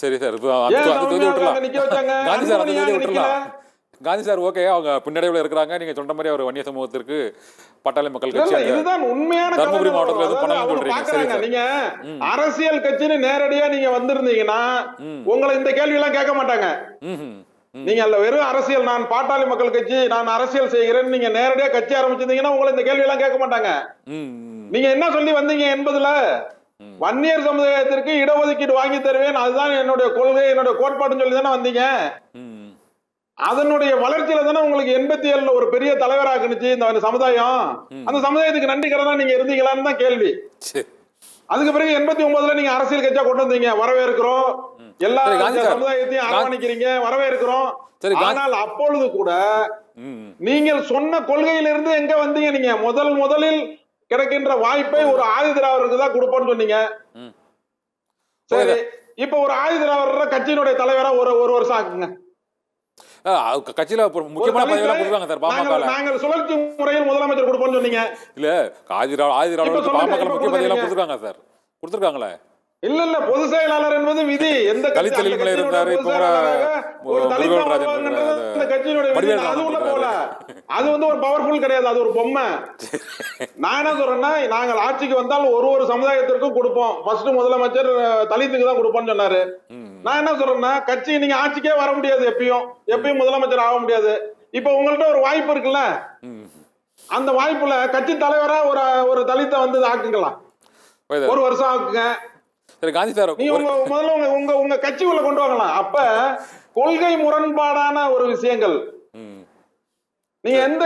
சரி சார். நிக்க வச்சாங்க? காந்தி சார் அந்த அன்புமணி தொகுதியை ஏன் நிக்கல? விட்டுறலாம். காந்தி சார் ஓகே, அவங்க பின்னடைவில் இருக்கிறாங்க. நீங்க சொன்ன மாதிரி அவர் வன்னிய சமூகத்திற்கு பாட்டாளி மக்கள் கட்சி இல்ல, இதுதான் உண்மையான தர்மபுரி மாவட்டத்தில் எதுவும் அதாவது பண்ணணும்னு அவங்க சொல்றீங்க. சரி பாக்குறாங்க. சார். நீங்க அரசியல் கட்சின்னு நேரடியா நீங்க வந்திருந்தீங்கன்னா உங்களை இந்த கேள்வி எல்லாம் கேட்க மாட்டாங்க. நீங்க அல்ல வெறும் அரசியல், நான் பாட்டாளி மக்கள் கட்சி, நான் அரசியல் செய்கிறேன், நீங்க நேரடியா கட்சி ஆரம்பிச்சிருந்தீங்கன்னா உங்களை இந்த கேள்வி எல்லாம் கேட்க மாட்டாங்க. நீங்க என்ன சொல்லி வந்தீங்க என்பதுல வன்னியர் சமுதாயத்திற்கு இடஒதுக்கீடு வாங்கி தருவேன், அதுதான் என்னுடைய கொள்கை, என்னுடைய கோட்பாடுன்னு சொல்லி தானே வந்தீங்க. அதனுடைய வளர்ச்சியில தானே உங்களுக்கு 87ல ஒரு பெரிய தலைவராக்குனுச்சு இந்த சமுதாயம். அந்த சமுதாயத்துக்கு நன்றி கடனா நீங்க இருந்தீங்களான்னு தான் கேள்வி. அதுக்கு பிறகு 89ல நீங்க அரசியல் கட்சியா கொண்டு வந்தீங்க, வரவேற்கிறோம். எல்லா சமுதாயத்தையும் அரவணைக்கிறீங்க, வரவேற்கிறோம். ஆனால் அப்பொழுது கூட நீங்கள் சொன்ன கொள்கையிலிருந்து எங்க வந்தீங்க? நீங்க முதலில் கிடைக்கின்ற வாய்ப்பை ஒரு ஆதிதிராவிடருக்கு தான் கொடுப்போம்னு சொன்னீங்க. சரி, இப்ப ஒரு ஆதிதிராவிடர் கட்சியினுடைய தலைவரா ஒரு வருஷம் ஆக்குங்க. கட்சியில முக்கியமான பதவியெல்லாம் கொடுக்குறாங்க சார். பாமக நாங்கள் சுழற்சி முறையில் முதலமைச்சர் கொடுப்போம்னு சொன்னீங்க. இல்ல, ஆதிதிராவிடருக்கு பாமக முக்கிய பதவியெல்லாம் கொடுத்துருக்காங்க சார். கொடுத்துருக்காங்களே. இல்ல, பொது செயலாளர் என்பது விதி. எந்த கலித்தலிமலை இருந்தாரு, அது ஒரு பவர்ஃபுல் கிடையாது, அது ஒரு பொம்மை. நான் என்ன சொல்றேன்னா, நாங்கள் ஆட்சிக்கு வந்தால் ஒரு சமுதாயத்திற்கும் கொடுப்போம். ஃபர்ஸ்ட் முதலமைச்சர் தலித்துக்கு தான் கொடுப்போம்னு சொன்னாரு. நான் என்ன சொல்றேன்னா, கட்சி நீங்க ஆட்சிக்கே வர முடியாது, எப்பயும் முதலமைச்சர் ஆக முடியாது. இப்ப உங்கள்ட்ட ஒரு வாய்ப்பு இருக்குல்ல, அந்த வாய்ப்புல கட்சி தலைவரா ஒரு தலித்தை வந்து ஆக்குங்களா, ஒரு வருஷம் ஆக்குங்க. சரி காந்தி சார், நீ முதல்ல உங்க கட்சிக்குள்ள கொண்டு வாங்கலாம். அப்ப கொள்கை முரண்பாடான ஒரு விஷயங்கள் நீங்க எந்த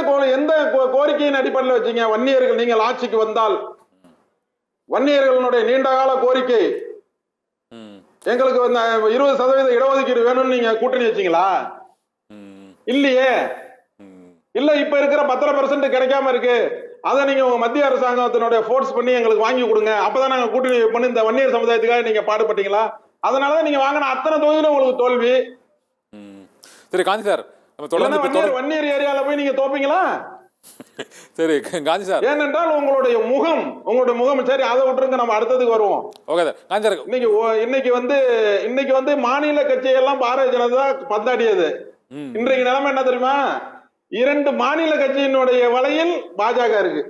கோரிக்கையின் அடிப்படையில் வச்சீங்க? வன்னியர்கள் நீங்கள் ஆட்சிக்கு வந்தால் வன்னியர்களுடைய நீண்டகால கோரிக்கை எங்களுக்கு 20% இடஒதுக்கீடு வேணும்னு நீங்க கூட்டணி வச்சீங்களா? இல்லையே. இல்ல, இப்ப இருக்கிற 10% கிடைக்காம இருக்கு, அதை நீங்க உங்க மத்திய அரசாங்கத்தினுடைய ஃபோர்ஸ் பண்ணி எங்களுக்கு வாங்கி கொடுங்க, அப்பதான் நாங்க கூட்டணி பண்ணி இந்த வன்னியர் சமுதாயத்துக்காக நீங்க பாடுபட்டீங்களா? அதனாலதான் நீங்க வாங்கின அத்தனை தொகுதியில உங்களுக்கு தோல்வி. சரி காந்தி சார், வன்னியர் ஏரியால போய் நீங்க தோப்பீங்களா? சரி காந்தி சார், ஏனென்றால் உங்களுடைய முகம் சரி, அதை விட்டுருங்க, நம்ம அடுத்ததுக்கு வருவோம். Okay sir. காந்தி சார், இன்னைக்கு வந்து மாநில கட்சியெல்லாம் பாரதிய ஜனதா பந்தாடியது. இன்றைக்கு நிலைமை என்ன தெரியுமா? 2 மாநில கட்சியினுடைய வலையில் பாஜக இருக்கு.